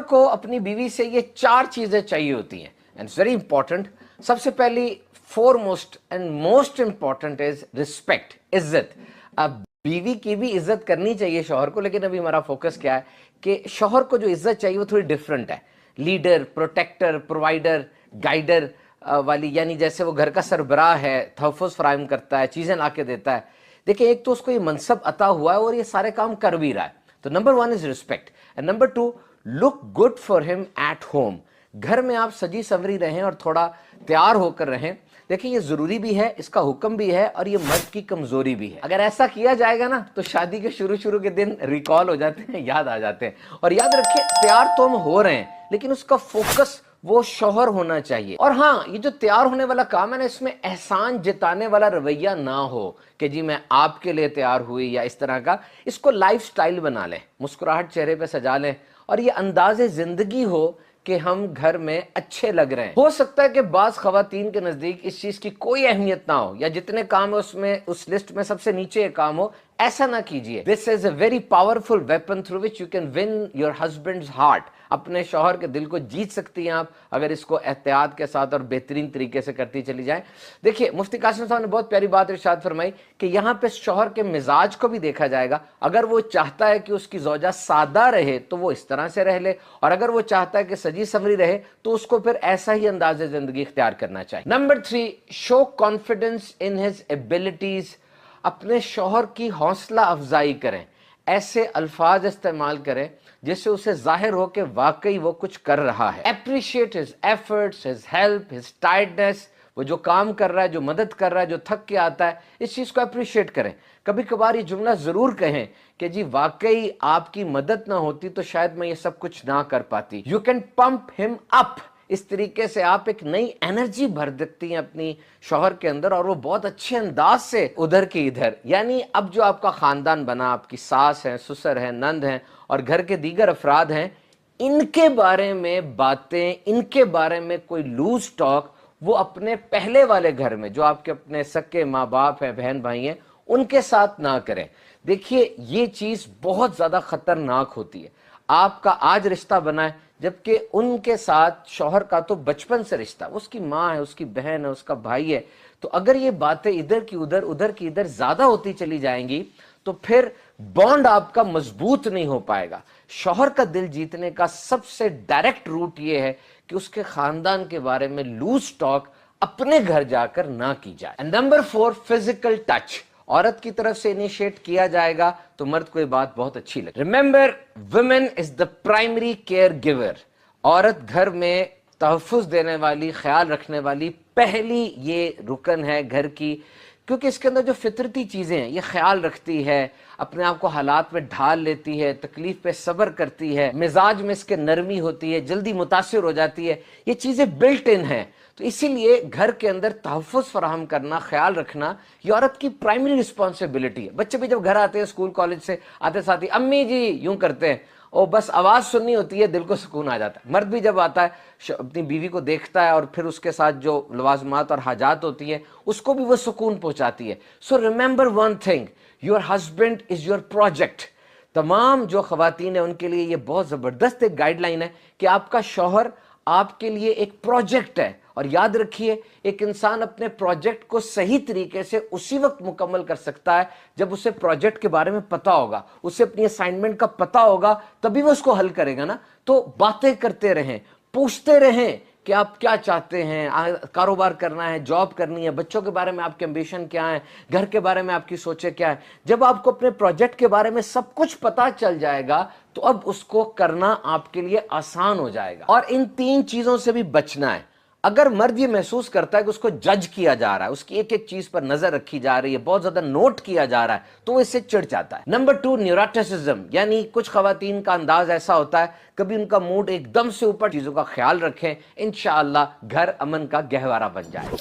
کو अपनी बीवी से ये 4 चीजें चाहिए होती हैं एंड इट्स वेरी इंपॉर्टेंट। सबसे पहली foremost and most important is respect, इज्जत। अब बीवी की भी इज्जत करनी चाहिए शौहर को, लेकिन अभी हमारा फोकस क्या है कि शौहर को जो इज्जत चाहिए वो थोड़ी डिफरेंट है। लीडर, प्रोटेक्टर, प्रोवाइडर, गाइडर वाली, यानी जैसे वो घर का सरबराह है, तहफ़्फ़ुज़ फराहम करता है, चीज़ें ला के देता है। देखिए, एक तो उसको ये मनसब अता हुआ है और ये सारे काम कर भी रहा है। तो number 1 is respect and number 2 look good for him at home. घर में आप सजी संवरी रहें और थोड़ा तैयार होकर रहें। देखिए, ये ज़रूरी भी है, इसका हुक्म भी है और ये मर्द की कमज़ोरी भी है। अगर ऐसा किया जाएगा ना तो शादी के शुरू के दिन रिकॉल हो जाते हैं, याद आ जाते हैं। और याद रखिए, तैयार तो हम हो रहे हैं, लेकिन उसका फोकस वो शौहर होना चाहिए। और हाँ, ये जो तैयार होने वाला काम है ना, इसमें एहसान जताने वाला रवैया ना हो कि जी मैं आपके लिए तैयार हुई या इस तरह का। इसको लाइफ स्टाइल बना लें, मुस्कुराहट चेहरे पे सजा लें और ये अंदाज़े ज़िंदगी हो कि हम घर में अच्छे लग रहे हैं। हो सकता है कि बाज़ ख़वातीन के नज़दीक इस चीज़ की कोई अहमियत ना हो या जितने काम है उसमें उस लिस्ट में सबसे नीचे ये काम हो। ऐसा ना कीजिए। This is a very powerful weapon through which you can win your husband's heart. अपने शौहर के दिल को जीत सकती हैं आप अगर इसको एहतियात के साथ और बेहतरीन तरीके से करती चली जाए। देखिए, मुफ्ती कासिम साहब ने बहुत प्यारी बात इरशाद फरमाई कि यहाँ पे शौहर के मिजाज को भी देखा जाएगा। अगर वो चाहता है कि उसकी ज़ौजा सादा रहे तो वो इस तरह से रह ले, और अगर वो चाहता है कि सजी संवरी रहे तो उसको फिर ऐसा ही अंदाज़े ज़िंदगी इख्तियार करना चाहिए। Number 3, show confidence in his abilities. अपने शौहर की हौसला अफजाई करें, ऐसे अल्फाज इस्तेमाल करें जिससे उसे जाहिर हो कि वाकई वो कुछ कर रहा है। Appreciate his efforts, his help, his tiredness. वो जो काम कर रहा है, जो मदद कर रहा है, जो थक के आता है, इस चीज़ को अप्रिशिएट करें। कभी कभार ये जुमला ज़रूर कहें कि जी वाकई आपकी मदद ना होती तो शायद मैं ये सब कुछ ना कर पाती। You can pump him up. इस तरीके से आप एक नई एनर्जी भर देती हैं अपनी शौहर के अंदर और वो बहुत अच्छे अंदाज से उधर की इधर, यानी अब जो आपका खानदान बना, आपकी सास है, ससुर है, नंद हैं और घर के दीगर अफराद हैं, इनके बारे में बातें, इनके बारे में कोई लूज टॉक वो अपने पहले वाले घर में जो आपके अपने सके माँ बाप हैं, बहन भाई हैं, उनके साथ ना करें। देखिए, ये चीज़ बहुत ज़्यादा खतरनाक होती है। आपका आज रिश्ता बना है, जबकि उनके साथ शौहर का तो बचपन से रिश्ता, उसकी माँ है, उसकी बहन है, उसका भाई है। तो अगर ये बातें इधर की उधर, उधर की इधर ज़्यादा होती चली जाएंगी तो फिर बॉन्ड आपका मजबूत नहीं हो पाएगा। शौहर का दिल जीतने का सबसे डायरेक्ट रूट ये है कि उसके खानदान के बारे में लूज टॉक अपने घर जाकर ना की जाए। And number 4, physical touch. औरत की तरफ से इनिशिएट किया जाएगा तो मर्द को ये बात बहुत अच्छी लगे। Remember, women is the primary care giver. औरत घर में तहफ़्फ़ुज़ देने वाली, ख्याल रखने वाली पहली ये रुकन है घर की, क्योंकि इसके अंदर जो फितरती चीज़ें हैं ये ख्याल रखती है, अपने आप को हालात में ढाल लेती है, तकलीफ पे सब्र करती है, मिजाज में इसके नरमी होती है, जल्दी मुतासिर हो जाती है। ये चीज़ें बिल्ट इन हैं। तो इसीलिए घर के अंदर तहफ़्फ़ुज़ फराहम करना, ख्याल रखना, ये औरत की प्राइमरी रिस्पॉन्सिबिलिटी है। बच्चे भी जब घर आते हैं स्कूल कॉलेज से, आते साथ ही अम्मी जी यूं करते हैं, और बस आवाज़ सुननी होती है, दिल को सुकून आ जाता है। मर्द भी जब आता है अपनी बीवी को देखता है और फिर उसके साथ जो लवाजमात और हाजात होती हैं उसको भी वो सुकून पहुंचाती है। So remember one thing, your husband is your project. तमाम जो ख़वातीन हैं उनके लिए ये बहुत ज़बरदस्त एक गाइडलाइन है कि आपका शौहर आपके लिए एक प्रोजेक्ट है। और याद रखिए, एक इंसान अपने प्रोजेक्ट को सही तरीके से उसी वक्त मुकम्मल कर सकता है जब उसे प्रोजेक्ट के बारे में पता होगा, उसे अपनी असाइनमेंट का पता होगा, तभी वो उसको हल करेगा ना। तो बातें करते रहें, पूछते रहें कि आप क्या चाहते हैं, कारोबार करना है, जॉब करनी है, बच्चों के बारे में आपके एम्बिशन क्या है, घर के बारे में आपकी सोचें क्या है। जब आपको अपने प्रोजेक्ट के बारे में सब कुछ पता चल जाएगा तो अब उसको करना आपके लिए आसान हो जाएगा। और इन 3 चीज़ों से भी बचना है। अगर मर्द ये महसूस करता है कि उसको जज किया जा रहा है, उसकी एक एक चीज पर नजर रखी जा रही है, बहुत ज्यादा नोट किया जा रहा है, तो वो इससे चिढ़ जाता है। नंबर 2, न्यूरोटिसिज्म, यानी कुछ खवातीन का अंदाज ऐसा होता है, कभी उनका मूड एकदम से ऊपर, चीजों का ख्याल रखें, इंशाअल्लाह घर अमन का गहवारा बन जाएगा।